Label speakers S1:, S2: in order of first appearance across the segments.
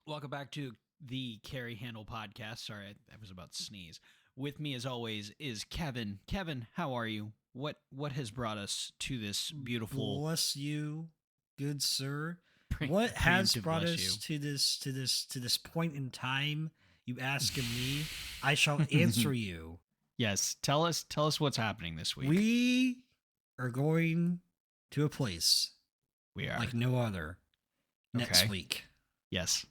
S1: Welcome back to the Carry Handle podcast. Sorry, I was about to sneeze. With me, as always, is Kevin. Kevin, how are you? What has brought us to this beautiful?
S2: Bless you, good sir. What has brought us to this point in time? You ask of me, I shall answer you.
S1: Yes, tell us what's happening this week.
S2: We are going to a place
S1: We are
S2: like no other next week.
S1: Yes.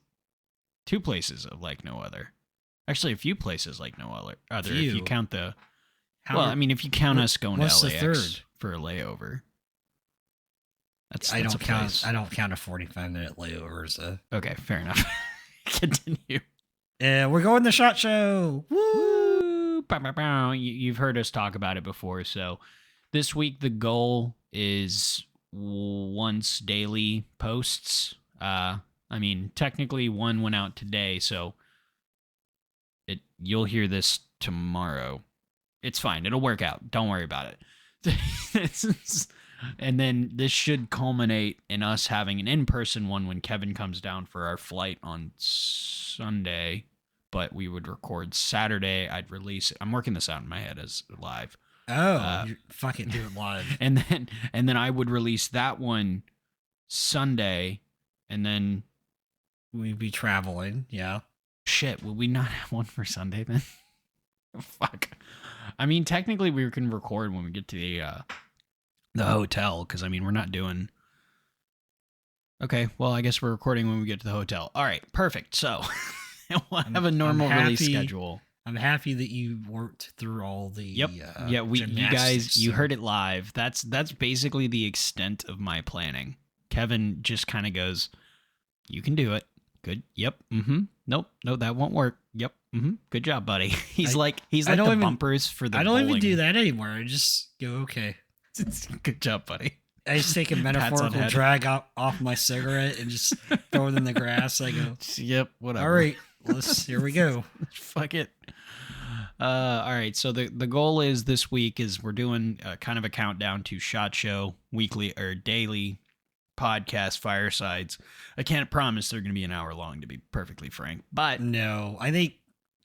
S1: Two places of like no other. Actually, a few places like no other. If you count the... if you count us going to LAX for a layover.
S2: I don't count a 45-minute layover as a...
S1: Okay, fair enough. Continue.
S2: We're going to SHOT Show.
S1: Woo! Bow, bow, bow. You've heard us talk about it before. So this week the goal is once daily posts. Technically one went out today, so you'll hear this tomorrow. It's fine. It'll work out. Don't worry about it. And then this should culminate in us having an in-person one when Kevin comes down for our flight on Sunday, but we would record Saturday. I'd release it. I'm working this out in my head as live.
S2: You fucking do it live.
S1: And then I would release that one Sunday, and then
S2: we'd be traveling. Yeah.
S1: Shit, will we not have one for Sunday then? Fuck. I mean, technically we can record when we get to the hotel, because we're not doing... Okay, well, I guess we're recording when we get to the hotel. All right, perfect. So we'll have a normal release schedule.
S2: I'm happy that you worked through all the
S1: you guys, you heard it live. That's basically the extent of my planning. Kevin just kind of goes, "You can do it. Good. Yep. Mm-hmm. Nope. No, that won't work. Yep. Mm-hmm. Good job, buddy." He's like the bumpers for the
S2: I don't
S1: bowling.
S2: even do that anymore. I just go, okay.
S1: Good job, buddy.
S2: I just take a metaphorical drag off my cigarette and just throw it in the grass. I go,
S1: yep, whatever.
S2: All right, here we go.
S1: Fuck it. All right, so the goal is this week is we're doing kind of a countdown to SHOT Show weekly or daily podcast firesides. I can't promise they're going to be an hour long, to be perfectly frank, but
S2: no, I think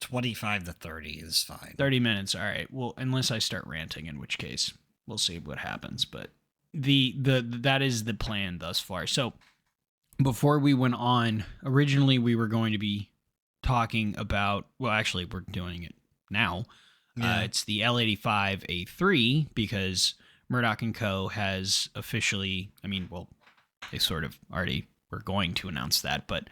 S2: 25 to 30 is fine.
S1: 30 minutes. All right. Well, unless I start ranting, in which case we'll see what happens, but that is the plan thus far. So before we went on, originally we were going to be talking about, well, actually we're doing it now.
S2: Yeah.
S1: It's the L85A3 because Murdoch & Co. has officially, they sort of already were going to announce that, but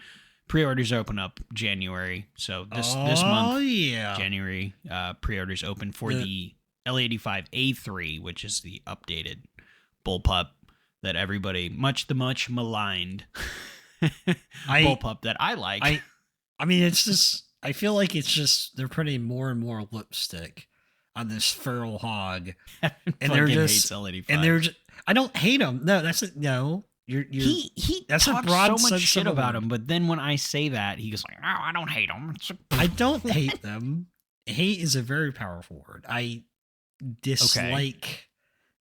S1: pre-orders open up January. So this month, January, pre-orders open for the L85A3, which is the updated bullpup that everybody much maligned bullpup that I like.
S2: It's just, I feel like it's just, they're putting more and more lipstick on this feral hog.
S1: And they're just, L85.
S2: And they're just, I don't hate them. No, that's it. No.
S1: He
S2: that's
S1: talks
S2: a broad
S1: so much shit about him, but then when I say that, he goes like, "No, I don't hate him."
S2: I don't hate them. Hate is a very powerful word. I dislike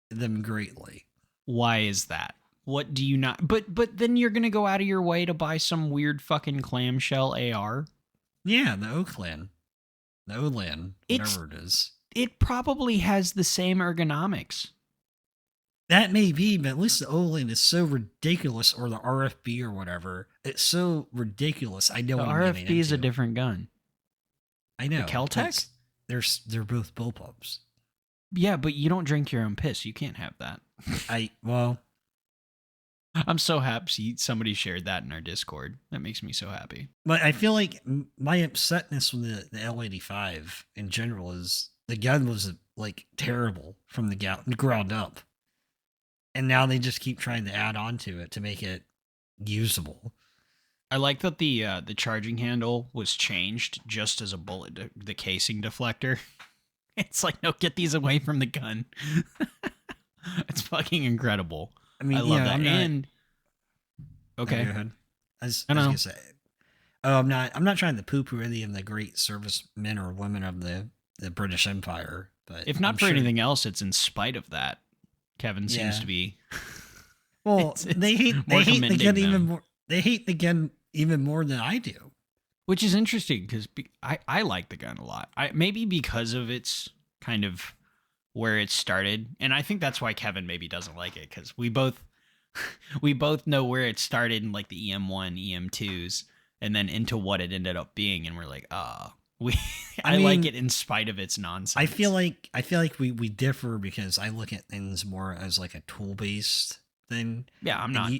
S2: them greatly.
S1: Why is that? What do you not? But then you're gonna go out of your way to buy some weird fucking clamshell AR.
S2: Yeah, the Oakland, whatever it is.
S1: It probably has the same ergonomics.
S2: That may be, but at least the Oakland is so ridiculous, or the RFB or whatever. It's so ridiculous. I know
S1: the RFB is a different gun.
S2: I know.
S1: The Kel-Tec?
S2: They're both bullpups.
S1: Yeah, but you don't drink your own piss. You can't have that. I'm so happy somebody shared that in our Discord. That makes me so happy.
S2: But I feel like my upsetness with the L85 in general is the gun was like terrible from the ground up. And now they just keep trying to add on to it to make it usable.
S1: I like that the charging handle was changed just as a bullet, the casing deflector. It's like, no, get these away from the gun. It's fucking incredible. I love that. Okay.
S2: Go ahead. I was gonna say, I'm not trying to poo-poo any of the great servicemen or women of the British Empire, but
S1: if not for anything else, it's in spite of that. Kevin seems to be.
S2: Well, they hate the gun even more. They hate the gun even more than I do.
S1: Which is interesting because I like the gun a lot. Maybe because of its kind of where it started, and I think that's why Kevin maybe doesn't like it, because we both know where it started in like the EM1, EM2s, and then into what it ended up being, and we're like, we I
S2: mean,
S1: like it in spite of its nonsense.
S2: I feel like we differ because I look at things more as like a tool based thing.
S1: Yeah, I'm not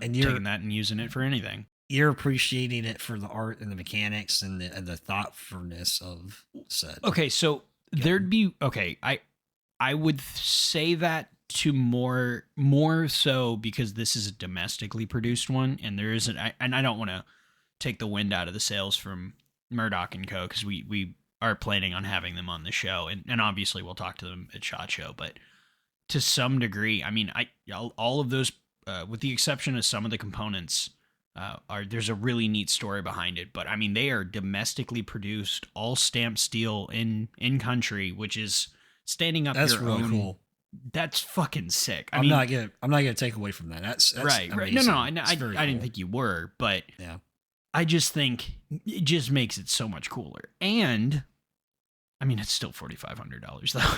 S1: taking that and using it for anything.
S2: You're appreciating it for the art and the mechanics and the thoughtfulness of said.
S1: Okay, so there'd be I would say that to more so because this is a domestically produced one, and there isn't. I don't want to take the wind out of the sails from Murdoch and Co. because we are planning on having them on the show, and obviously we'll talk to them at SHOT Show. But to some degree, I mean, all of those, with the exception of some of the components, there's a really neat story behind it. But I mean, they are domestically produced, all stamped steel in country, which is standing up.
S2: That's
S1: your
S2: really
S1: own,
S2: cool.
S1: That's fucking sick.
S2: I'm not gonna take away from that. That's
S1: right.
S2: amazing.
S1: No, I didn't think you were, but
S2: yeah.
S1: I just think it just makes it so much cooler. And I mean, it's still $4,500 though.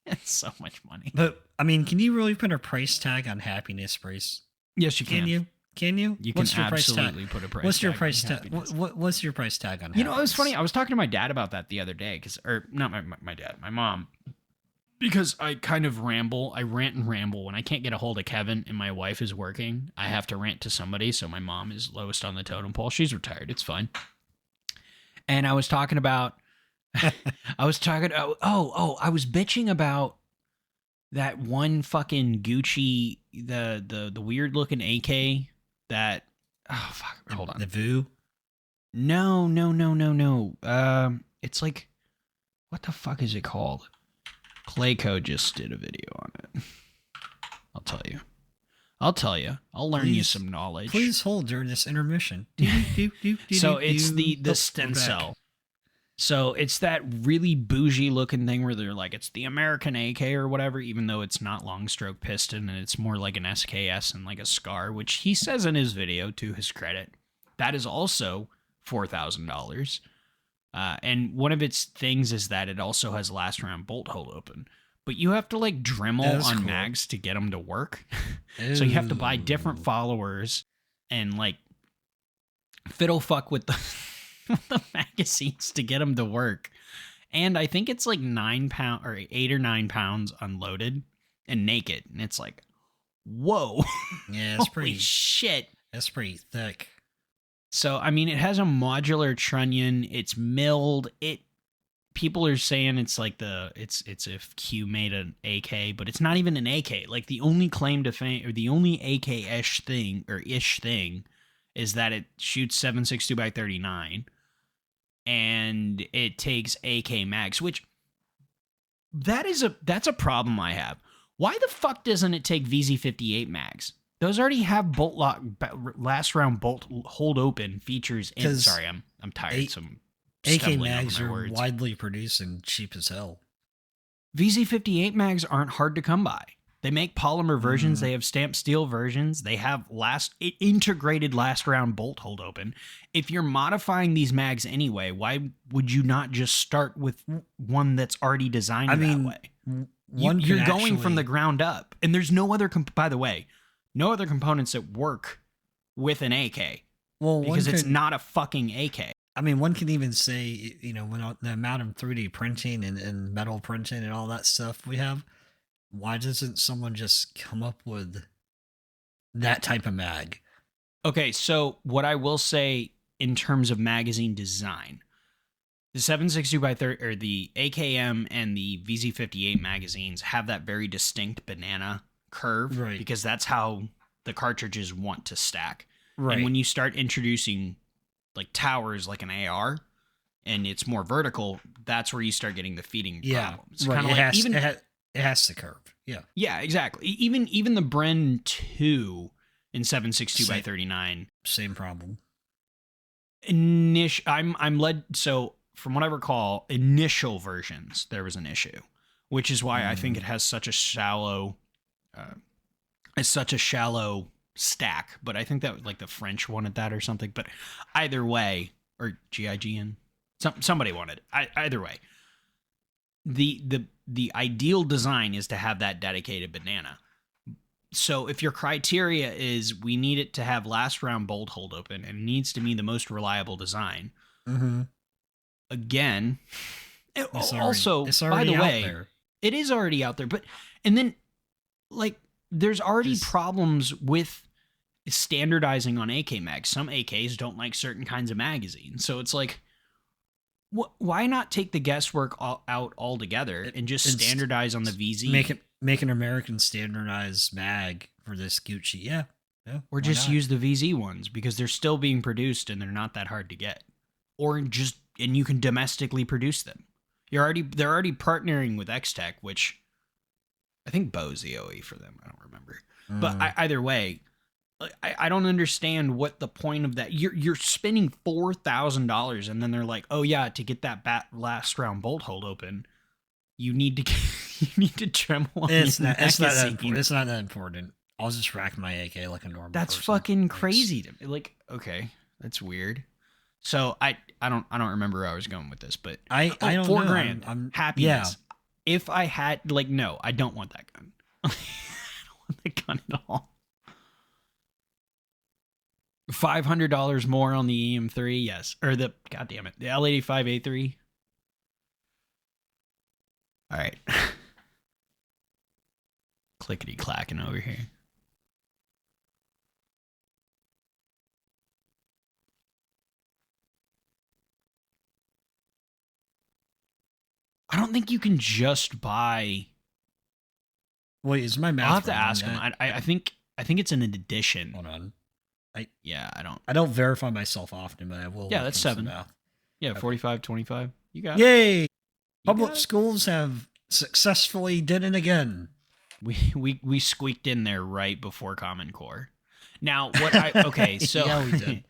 S1: It's so much money.
S2: But I mean, can you really put a price tag on happiness, Brace?
S1: Yes, you can.
S2: Can you?
S1: You can absolutely put a price tag.
S2: What's your price tag? What's your price tag on happiness?
S1: You know, it was funny. I was talking to my dad about that the other day, or not my dad, my mom. Because I kind of ramble. I rant and ramble. When I can't get a hold of Kevin and my wife is working, I have to rant to somebody. So my mom is lowest on the totem pole. She's retired. It's fine. And I was talking about, I was bitching about that one fucking Gucci, the weird looking AK that, oh fuck, hold on.
S2: The VU?
S1: No. It's like, what the fuck is it called? Clayco just did a video on it. I'll tell you. I'll learn you some knowledge.
S2: Please hold during this intermission.
S1: So it's the Stencil. So it's that really bougie looking thing where they're like, it's the American AK or whatever, even though it's not long stroke piston and it's more like an SKS and like a SCAR, which he says in his video, to his credit. That is also $4,000. And one of its things is that it also has last round bolt hole open. But you have to like Dremel on cool. mags to get them to work. So you have to buy different followers and like fiddle fuck with the magazines to get them to work. And I think it's like 9 pounds or 8 or 9 pounds unloaded and naked. And it's like, whoa.
S2: Yeah, it's
S1: pretty shit.
S2: That's pretty thick.
S1: So, I mean, it has a modular trunnion. It's milled. People are saying it's like it's if Q made an AK, but it's not even an AK. Like the only claim to fame, or the only AK-ish thing, is that it shoots 7.62 by 39, and it takes AK mags. Which that's a problem I have. Why the fuck doesn't it take VZ58 mags? Those already have bolt lock, last round bolt hold open features. Sorry, I'm tired. Some
S2: AK mags are widely produced and cheap as hell.
S1: VZ58 mags aren't hard to come by. They make polymer versions. They have stamped steel versions. They have integrated last round bolt hold open. If you're modifying these mags anyway, why would you not just start with one that's already designed that way? You're going from the ground up, and there's no other. By the way. No other components that work with an AK. Well, because it's not a fucking AK.
S2: I mean, one can even say, you know, when the amount of 3D printing and metal printing and all that stuff we have, why doesn't someone just come up with that type of mag?
S1: Okay, so what I will say in terms of magazine design, the 7.62 by 30, or the AKM and the VZ58 magazines have that very distinct banana curve,
S2: right?
S1: Because that's how the cartridges want to stack.
S2: Right.
S1: And when you start introducing like towers like an AR and it's more vertical, that's where you start getting the feeding problems.
S2: Right. It has to curve. Yeah.
S1: Yeah, exactly. Even the Bren 2 in 7.62 by 39.
S2: Same problem.
S1: I'm led, so from what I recall, initial versions there was an issue, which is why I think it has such a shallow stack, but I think that like the French wanted that or something. But either way, or GIGN, somebody wanted it. Either way, the ideal design is to have that dedicated banana. So if your criteria is we need it to have last round bolt hold open and needs to be the most reliable design, again,
S2: It's
S1: also by
S2: already
S1: the
S2: out
S1: way,
S2: there.
S1: it is already out there. But and then like there's already problems with standardizing on AK mags. Some AKs don't like certain kinds of magazines, so it's like, why not take the guesswork out altogether and just standardize on the VZ?
S2: Make an American standardized mag for this Gucci. Yeah.
S1: Or just use the VZ ones because they're still being produced and they're not that hard to get. Or just and you can domestically produce them. They're already partnering with X-Tech, which I think Bo's the OE for them. I don't remember. But either way, I don't understand what the point of that. You're spending $4,000 and then they're like, oh yeah, to get that last round bolt hold open, you need to tremble.
S2: It's not that important. I'll just rack my AK like a normal.
S1: That's
S2: person.
S1: Fucking crazy to me. Like, okay, that's weird. So I don't remember where I was going with this, but
S2: I don't know.
S1: $4,000. I'm happiness. Yeah. If I had no, I don't want that gun. I don't want that gun at all. $500 more on the EM3, yes, or the goddamn it, the L85A3. All right, clickety clacking over here. I don't think you can just buy.
S2: Wait, is my math?
S1: I'll have to ask him. I think it's an addition.
S2: Hold on. I don't verify myself often, but I will.
S1: Yeah, that's 7. Yeah, okay. 45, 25. You got
S2: Yay! It. Public schools have successfully did it again.
S1: We squeaked in there right before Common Core. Now, okay, so
S2: yeah, we did.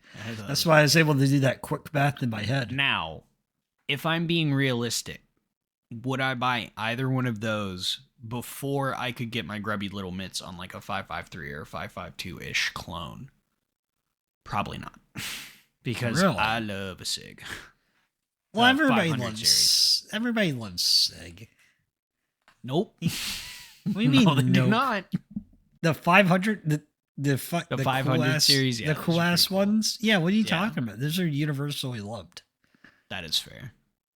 S2: That's why I was able to do that quick math in my head.
S1: Now, if I'm being realistic, would I buy either one of those before I could get my grubby little mitts on like a 5.53 or 5.52-ish clone? Probably not. Because really? I love a SIG.
S2: Well, everybody loves SIG.
S1: Nope.
S2: What do you mean?
S1: No, they do not.
S2: The 500, the 500
S1: cool series, yeah,
S2: the cool ass ones. Yeah, what are you talking about? Those are universally loved.
S1: That is fair.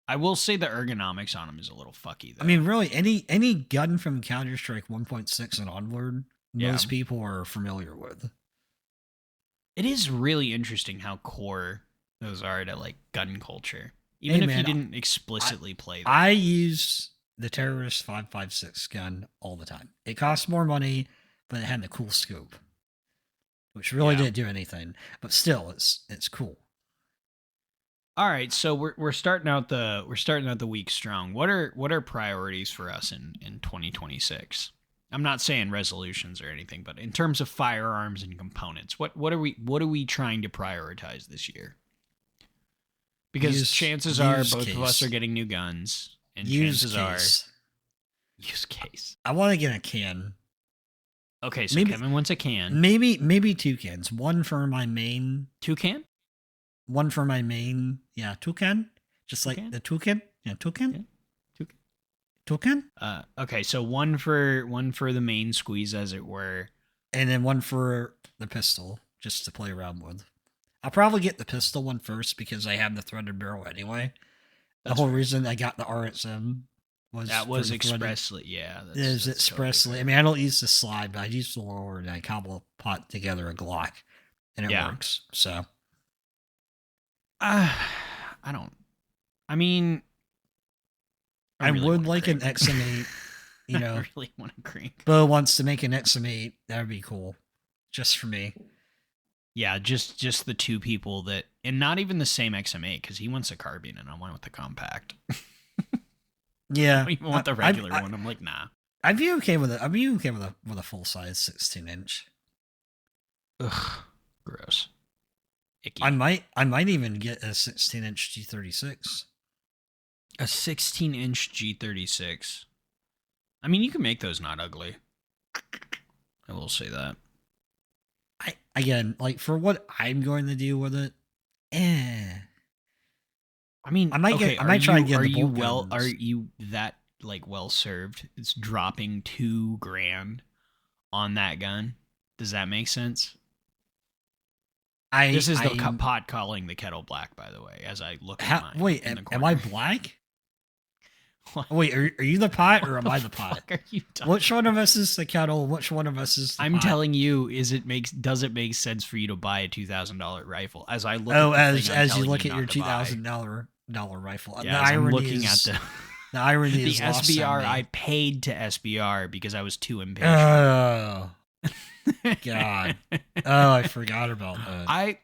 S1: I will say the ergonomics on them is a little fucky, though.
S2: I mean, really, any gun from Counter-Strike 1.6 and onward, most people are familiar with.
S1: It is really interesting how core those are to like gun culture, even if you didn't explicitly play them.
S2: I use the Terrorist 5.56 gun all the time. It costs more money, but it had the cool scope, which really didn't do anything. But still, it's cool.
S1: All right, so we're starting out the week strong. What are priorities for us in 2026? I'm not saying resolutions or anything, but in terms of firearms and components, what are we trying to prioritize this year? Because chances are both of us are getting new guns, and chances are use case.
S2: I want to get a can.
S1: Okay, so Kevin wants a can.
S2: Maybe 2 cans. One for my main.
S1: 2 can?
S2: One for my main. Yeah, 2 can. Just like the toucan. Yeah, toucan. Yeah. Toucan?
S1: Okay, so one for the main squeeze, as it were,
S2: and then one for the pistol, just to play around with. I'll probably get the pistol one first because I have the threaded barrel anyway. The whole reason I got the RSM was
S1: expressly,
S2: that's expressly. Totally, I mean, I don't use the slide, but I use the lower and I cobble pot together a Glock, and it works. So,
S1: I mean.
S2: I would like an XM8, you know.
S1: I really want to crank.
S2: Bo wants to make an XM8. That would be cool. Just for me.
S1: Yeah, just the 2 people that, and not even the same XM8 because he wants a carbine and I want with the compact.
S2: Yeah.
S1: I don't even want the regular one. I'm like, nah.
S2: I'd be okay with it. I'd be okay with a full size 16-inch.
S1: Ugh, gross. Icky.
S2: I might even get a 16-inch G36.
S1: A 16-inch G36. I mean, you can make those not ugly. I will say that.
S2: again, like for what I'm going to do with it, eh.
S1: I mean,
S2: I might
S1: okay,
S2: get. I might try and get
S1: are
S2: the
S1: you
S2: bolt
S1: are
S2: guns.
S1: you that like well served? It's dropping $2,000 on that gun. Does that make sense? This is the
S2: I'm.
S1: pot calling the kettle black, by the way, as I look at mine
S2: Wait,
S1: in the
S2: am I
S1: corner.
S2: black?
S1: What,
S2: Wait, are you the pot or
S1: what
S2: am
S1: the
S2: I the pot?
S1: fuck are you talking
S2: Which one of us is the kettle? Which one of us is the
S1: I'm
S2: pot?
S1: telling you, does it make sense for you to buy a $2,000 rifle? As I look
S2: Oh,
S1: at the thing, I'm
S2: as you
S1: telling
S2: look
S1: you
S2: at your
S1: not to buy.
S2: $2,000 rifle. The
S1: Yeah, as I'm
S2: irony
S1: looking at
S2: is the irony
S1: the
S2: is lost on
S1: SBR, I
S2: me.
S1: paid to SBR because I was too impatient.
S2: Oh God. Oh, I forgot about that.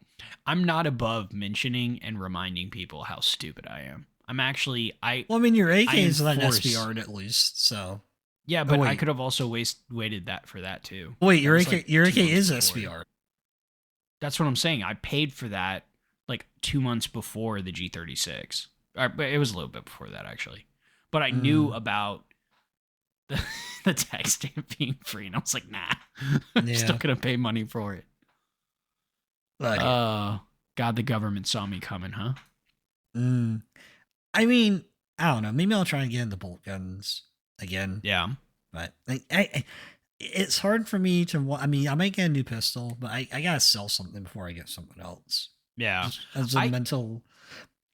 S1: I'm not above mentioning and reminding people how stupid I am. I'm actually
S2: Well, I mean, your AK
S1: I
S2: is an
S1: enforce.
S2: SBR at least, so.
S1: Yeah,
S2: Oh
S1: but I could have also waited that for that too.
S2: wait,
S1: That was like
S2: Your
S1: 2
S2: AK
S1: months
S2: is
S1: before.
S2: SBR.
S1: That's what I'm saying. I paid for that like 2 months before the G36. But it was a little bit before that actually. But I knew about the, the tax stamp being free, and I was like, nah, I'm
S2: Yeah,
S1: still gonna pay money for it.
S2: but
S1: God, the government saw me coming, huh?
S2: mm, I mean, I don't know. Maybe I'll try and get into bolt guns again.
S1: Yeah.
S2: But it's hard for me to. I mean, I might get a new pistol, but I gotta sell something before I get something else.
S1: Yeah.
S2: Just as
S1: I
S2: a
S1: I
S2: mental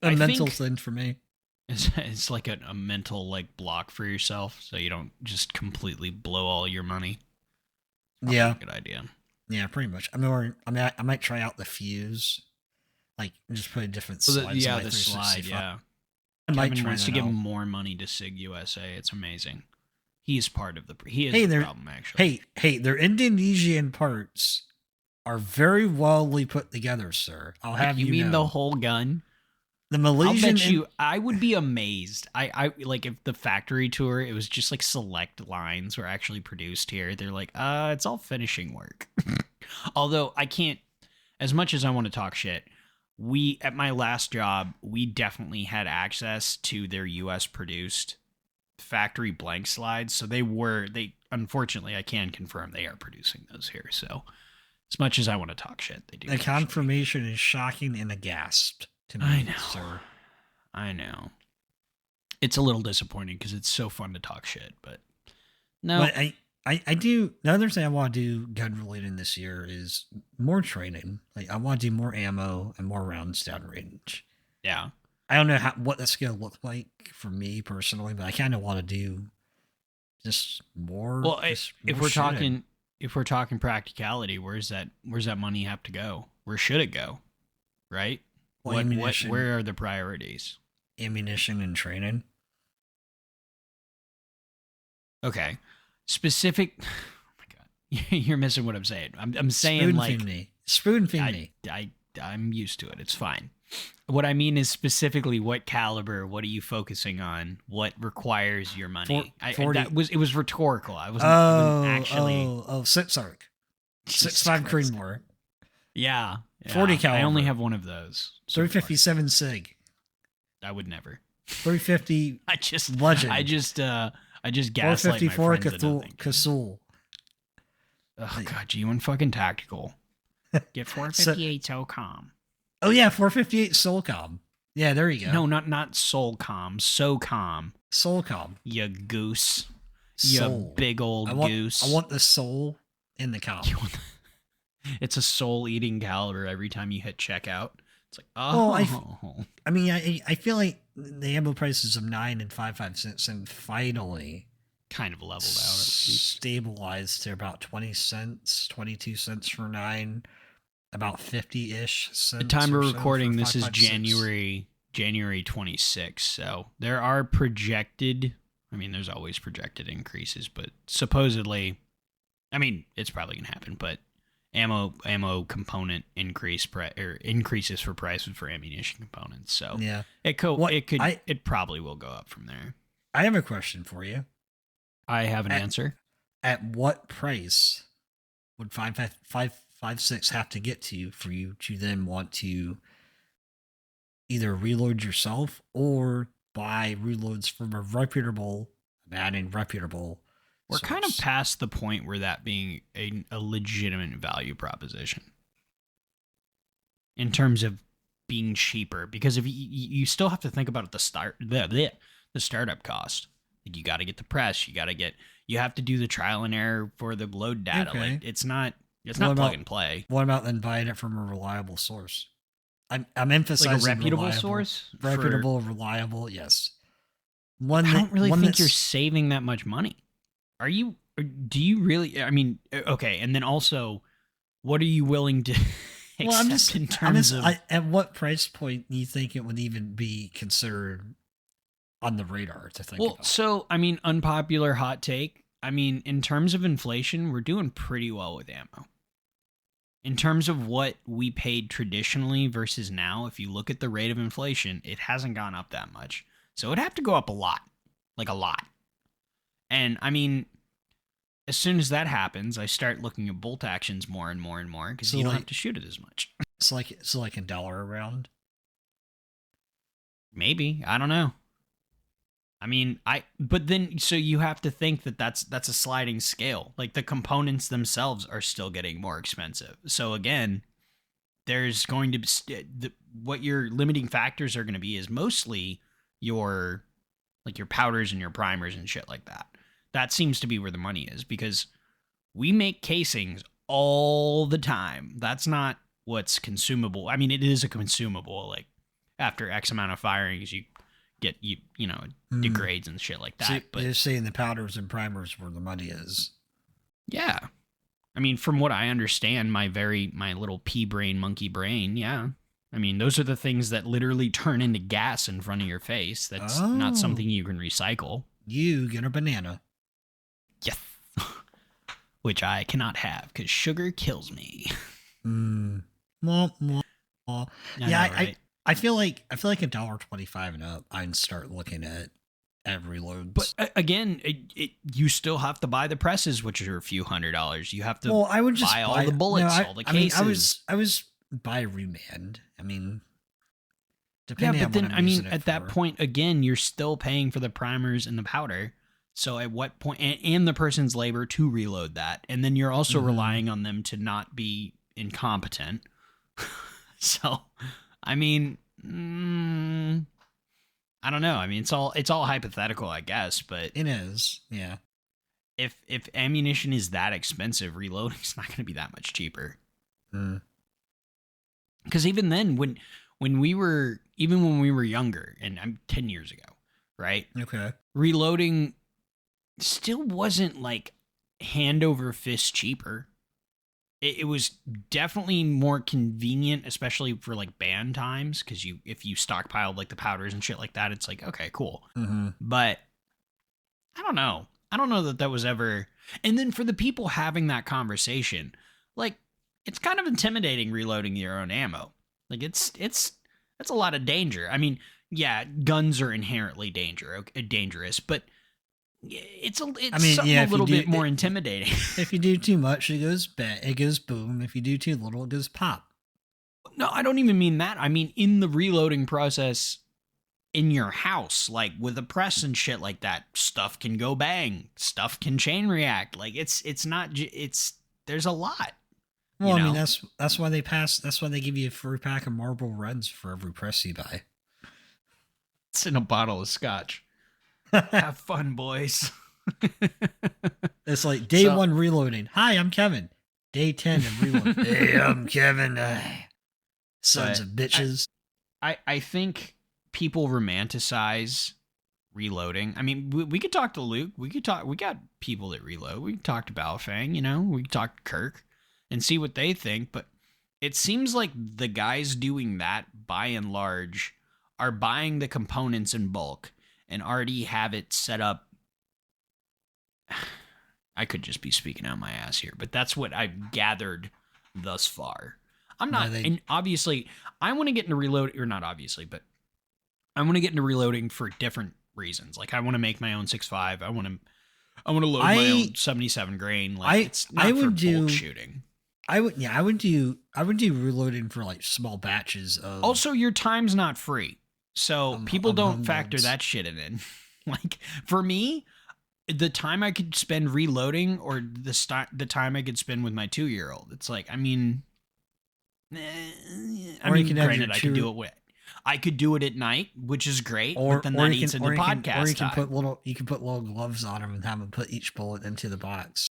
S1: think
S2: thing for me.
S1: it's like a mental like block for yourself, so you don't just completely blow all your money. Probably
S2: Yeah,
S1: a good idea.
S2: yeah, pretty much. I might try out the fuse, like just put a different
S1: Well,
S2: slides on my
S1: the slide,
S2: 365.
S1: yeah.
S2: I might
S1: Kevin
S2: try
S1: wants to
S2: that
S1: give
S2: out.
S1: more money to Sig USA. It's amazing. He's part of the. He is
S2: Hey,
S1: the
S2: they're
S1: problem, actually.
S2: their Indonesian parts are very wellly put together, sir. I'll have
S1: You
S2: you
S1: mean the
S2: know.
S1: whole gun?
S2: The
S1: I'll
S2: Malaysian
S1: bet you. I would be amazed. I like if the factory tour. It was just like select lines were actually produced here. They're like, it's all finishing work. Although I can't. As much as I want to talk shit, we at my last job, we definitely had access to their US produced factory blank slides. So they unfortunately I can confirm they are producing those here. So as much as I want to talk shit, they do.
S2: the
S1: Actually.
S2: confirmation is shocking and aghast to me,
S1: I know,
S2: sir.
S1: I know. It's a little disappointing because it's so fun to talk shit, but no.
S2: But I do. The other thing I want to do gun related this year is more training. Like I want to do more ammo and more rounds down range.
S1: Yeah.
S2: I don't know what that's gonna look like for me personally, but I kind of want to do just more.
S1: Well,
S2: Just
S1: if
S2: more
S1: we're
S2: shooting.
S1: talking practicality, where's that money have to go? Where should it go? Right?
S2: Well, ammunition,
S1: where are the priorities?
S2: ammunition, and training.
S1: Okay. Specific. Oh my god, you're missing what I'm saying. I'm saying
S2: Spoon
S1: like
S2: feed me. Spoon feed me.
S1: I'm used to it. It's fine. What I mean is specifically what caliber. What are you focusing on? What requires your money?
S2: 40.
S1: It was rhetorical. I wasn't actually.
S2: Six arc.
S1: Jesus
S2: 6.5
S1: Christ.
S2: Creedmoor.
S1: Yeah,
S2: 40 caliber.
S1: I only have one of those. So
S2: 357 Sig.
S1: far. I would never.
S2: 350 Legend.
S1: I just gaslight my
S2: 454
S1: friends into thinking.
S2: Casul.
S1: Oh god, G1 fucking tactical. Get 458 SOCOM.
S2: Oh yeah, 458 Solcom. Yeah, there you go.
S1: No, not Solcom, SOCOM.
S2: Solcom.
S1: You goose.
S2: Soul.
S1: You big old goose.
S2: I want the soul in the com.
S1: It's a soul eating caliber every time you hit checkout. It's like,
S2: Well, I mean, I feel like the ammo prices of 9 and 55 cents and finally
S1: kind of leveled out at least.
S2: Stabilized to about 20 cents, 22 cents for 9, about 50-ish cents.
S1: The time we're recording, this is
S2: 5.56.
S1: January 26th. So there are projected, I mean, there's always projected increases, but supposedly, I mean, it's probably going to happen, but ammo component increases for prices for ammunition components. So
S2: yeah,
S1: it probably will go up from there.
S2: I have a question for you.
S1: I have an answer.
S2: At what price would 5.56 have to get to for you to then want to either reload yourself or buy reloads from a reputable,
S1: We're kind of
S2: source?
S1: past the point where that being a legitimate value proposition. in terms of being cheaper, because if you still have to think about the startup cost. Like, you got to get the press, you have to do the trial and error for the load data.
S2: Okay.
S1: Like, it's not
S2: What
S1: plug
S2: about-
S1: and play.
S2: What about then buying it from a reliable source? I'm
S1: Like
S2: emphasizing
S1: a reputable
S2: reliable,
S1: source.
S2: reputable, reliable. Yes.
S1: I don't really think you're
S2: that's-
S1: saving that much money. Are you? Do you really? I mean, okay. And then also, what are you willing to accept in terms of?
S2: At what price point do you think it would even be considered on the radar to think about?
S1: So I mean, unpopular hot take. I mean, in terms of inflation, we're doing pretty well with ammo. In terms of what we paid traditionally versus now, if you look at the rate of inflation, it hasn't gone up that much. So it'd have to go up a lot. Like a lot. And I mean, as soon as that happens, I start looking at bolt actions more and more and more, because
S2: So,
S1: you don't
S2: like-
S1: have to shoot it as much.
S2: So like $1 a round.
S1: Maybe. I don't know. I mean, but then, so you have to think that that's a sliding scale. Like, the components themselves are still getting more expensive. So again, there's going to be what your limiting factors are going to be is mostly your powders and your primers and shit like that. That seems to be where the money is, because we make casings all the time. That's not what's consumable. I mean, it is a consumable. Like, after X amount of firings, you get degrades and shit like that.
S2: So
S1: But
S2: you're saying the powders and primers where the money is.
S1: yeah, I mean, from what I understand, my little pea brain, monkey brain, yeah. I mean, those are the things that literally turn into gas in front of your face. That's not something you can recycle.
S2: You get a banana.
S1: Yes. Which I cannot have, because sugar kills me.
S2: Mwah, mwah, mwah. Yeah,
S1: know, right?
S2: I feel like $1.25 and up, I'd start looking at reloads.
S1: But again, you still have to buy the presses, which are a few $100s. You have to
S2: I would just
S1: buy all the bullets, all the cases.
S2: I mean, I was buy remand. I mean, depending
S1: yeah,
S2: on
S1: but
S2: what
S1: then
S2: I'm using it
S1: at that
S2: for.
S1: point, again, you're still paying for the primers and the powder. So at what point, and the person's labor to reload that, and then you're also relying on them to not be incompetent. So, I mean, I don't know. I mean, it's all hypothetical, I guess. But
S2: It is, yeah.
S1: if ammunition is that expensive, reloading's not going to be that much cheaper.
S2: Mm.
S1: Because even then, when we were younger, and I'm 10 years ago, right?
S2: Okay.
S1: Reloading still wasn't like hand over fist cheaper. It was definitely more convenient, especially for like band times, because if you stockpiled like the powders and shit like that, it's like, okay, cool.
S2: Mm-hmm.
S1: But I don't know. I don't know that was ever. And then for the people having that conversation, like, it's kind of intimidating reloading your own ammo. Like, that's a lot of danger. I mean, yeah, guns are inherently dangerous, but it's something a little bit more intimidating.
S2: If you do too much, it goes it goes boom. If you do too little, it goes pop.
S1: No, I don't even mean that. I mean, in the reloading process in your house, like with a press and shit like that, stuff can go bang, stuff can chain react. Like, there's a lot.
S2: Well, I mean, that's why they give you a free pack of Marlboro Reds for every press you buy.
S1: It's in a bottle of scotch. Have fun, boys.
S2: It's like day 1 reloading. Hi, I'm Kevin. Day 10 of reloading. Hey, I'm Kevin. Sons of bitches.
S1: I think people romanticize reloading. I mean, we could talk to Luke. We got people that reload. We could talk to Balfang, we could talk to Kirk and see what they think. But it seems like the guys doing that, by and large, are buying the components in bulk and already have it set up. I could just be speaking out my ass here, but that's what I've gathered thus far. I'm not, and obviously, I want to get into reload, or not obviously, but I want to get into reloading for different reasons. Like, I want to make my own 6.5. I want to load my own 77 grain. Like, it's not for bulk shooting.
S2: I would do reloading for like small batches of.
S1: Also, your time's not free, so people don't factor that shit in. Like, for me, the time I could spend reloading or the time I could spend with my 2-year-old, it's like, I mean, I
S2: Or you
S1: mean,
S2: can have
S1: granted,
S2: your
S1: I could do
S2: chew-
S1: it with. I could do it at night, which is great,
S2: Or
S1: but then
S2: or
S1: that
S2: you
S1: eats
S2: can
S1: into
S2: or you can
S1: podcast
S2: or you can
S1: time.
S2: put little gloves on them and have them put each bullet into the box.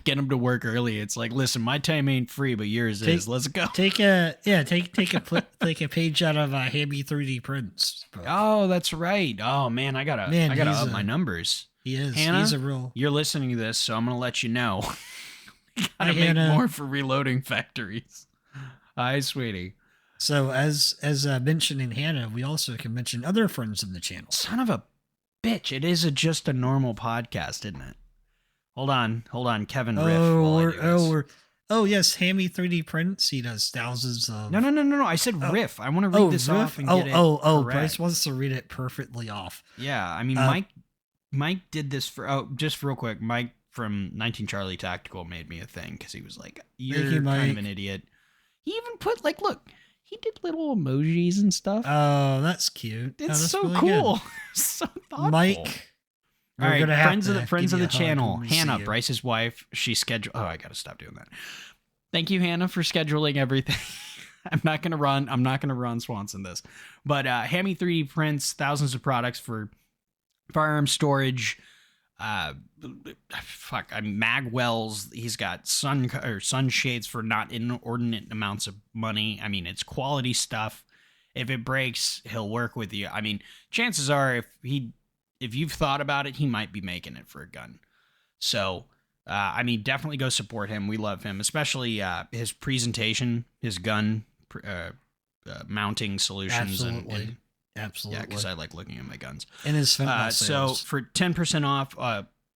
S1: Get them to work early. It's like, listen, my time ain't free, but yours is. Let's go.
S2: Take a page out of Hammy 3D Prints book.
S1: Oh, that's right. Oh man, I gotta up my numbers.
S2: He is.
S1: Hannah,
S2: He's a real.
S1: You're listening to this, so I'm gonna let you know. Gotta
S2: Hi,
S1: make
S2: Hannah.
S1: more for reloading factories. Hi, sweetie.
S2: So as mentioning Hannah, we also can mention other friends of the channel.
S1: Son of a bitch! It is just a normal podcast, isn't it? Hold on, Kevin. Riff.
S2: Yes, Hammy 3D Prints. He does thousands of.
S1: No. I said riff. I want to read this
S2: riff?
S1: off and get it correct.
S2: Bryce wants to read it perfectly off.
S1: Yeah, I mean, Mike did this for. Just real quick, Mike from 19 Charlie Tactical made me a thing because he was like, "You're kind of an idiot." He even put look. He did little emojis and stuff.
S2: Oh, that's cute.
S1: It's so
S2: really
S1: cool. So thoughtful.
S2: Mike.
S1: All right, friends of the channel. Hannah, Bryce's wife. She scheduled. Oh, I gotta stop doing that. Thank you, Hannah, for scheduling everything. I'm not gonna run Swanson this, but Hammy 3D prints thousands of products for firearm storage. Mag wells. He's got sunshades for not inordinate amounts of money. I mean, it's quality stuff. If it breaks, he'll work with you. I mean, chances are if you've thought about it, he might be making it for a gun. So, I mean, definitely go support him. We love him, especially his presentation, his gun mounting solutions.
S2: Absolutely.
S1: Yeah, because I like looking at my guns.
S2: And his fentanyl
S1: sales. So for 10% off,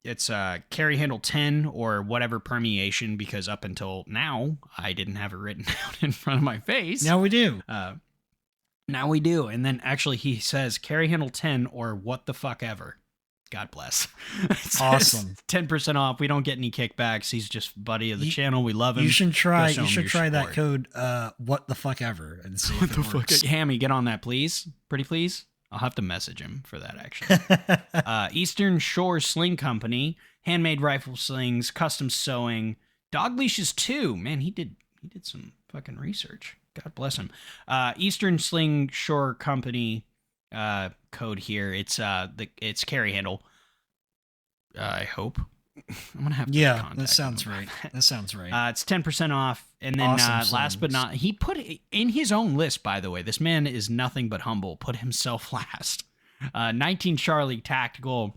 S1: it's carry handle 10 or whatever permeation, because up until now, I didn't have it written out in front of my face.
S2: Now we do.
S1: Now we do. And then actually he says carry handle 10 or what the fuck ever. God bless.
S2: Awesome.
S1: 10% off. We don't get any kickbacks. He's just buddy of the channel. We love him.
S2: You should try that code, what the fuck ever, and see if it works.
S1: Hammy, get on that, please. Pretty please. I'll have to message him for that, actually. Eastern Shore Sling Company, handmade rifle slings, custom sewing, dog leashes too. Man, he did some fucking research. God bless him. Eastern Sling Shore Company code here. It's carry handle. I hope. I'm gonna have to contact
S2: that sounds
S1: him.
S2: right. That sounds right.
S1: It's 10% off, and then
S2: Awesome
S1: last but not, he put it in his own list. By the way, this man is nothing but humble. Put himself last. 19 Charlie Tactical,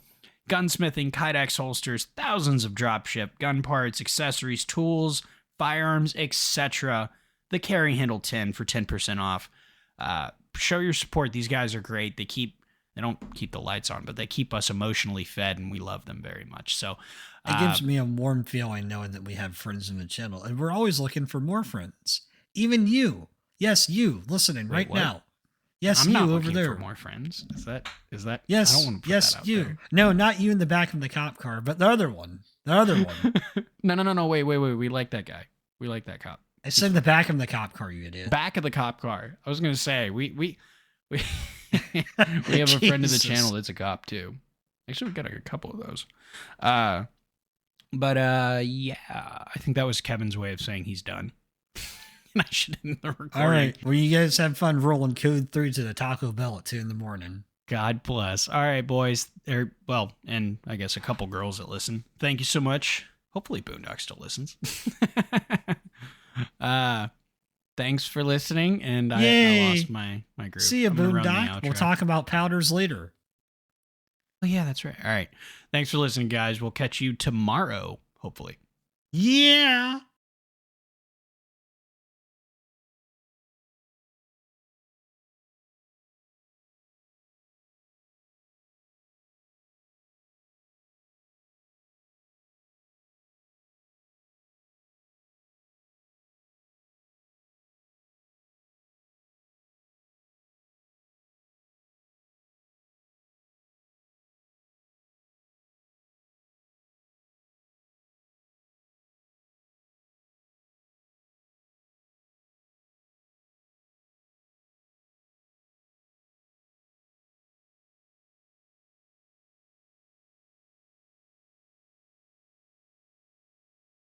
S1: gunsmithing, Kydex holsters, thousands of dropship, gun parts, accessories, tools, firearms, etc. The carry handle 10 for 10% off. Show your support. These guys are great. They don't keep the lights on, but they keep us emotionally fed, and we love them very much. So
S2: it gives me a warm feeling knowing that we have friends in the channel, and we're always looking for more friends. Even you. Yes, you listening right now. Yes,
S1: I'm
S2: you
S1: not
S2: over
S1: looking
S2: there.
S1: For more friends. Is that?
S2: Yes.
S1: I don't want to put
S2: yes,
S1: that out
S2: you.
S1: there.
S2: No, not you in the back of the cop car, but the other one. The other one.
S1: No. Wait. We like that guy. We like that cop.
S2: I said the back of the cop car, you idiot.
S1: Back of the cop car. I was gonna say we we have a friend of the channel that's a cop too. Actually, we got a couple of those. But yeah, I think that was Kevin's way of saying he's done. And I should end the recording.
S2: All right. Well, you guys have fun rolling code through to the Taco Bell at 2 a.m.
S1: God bless. All right, boys. Well, and I guess a couple girls that listen. Thank you so much. Hopefully Boondock still listens. Thanks for listening, and I lost my group.
S2: See you, Boondock. We'll talk about powders later.
S1: Oh, yeah, that's right. All right. Thanks for listening, guys. We'll catch you tomorrow, hopefully.
S2: Yeah.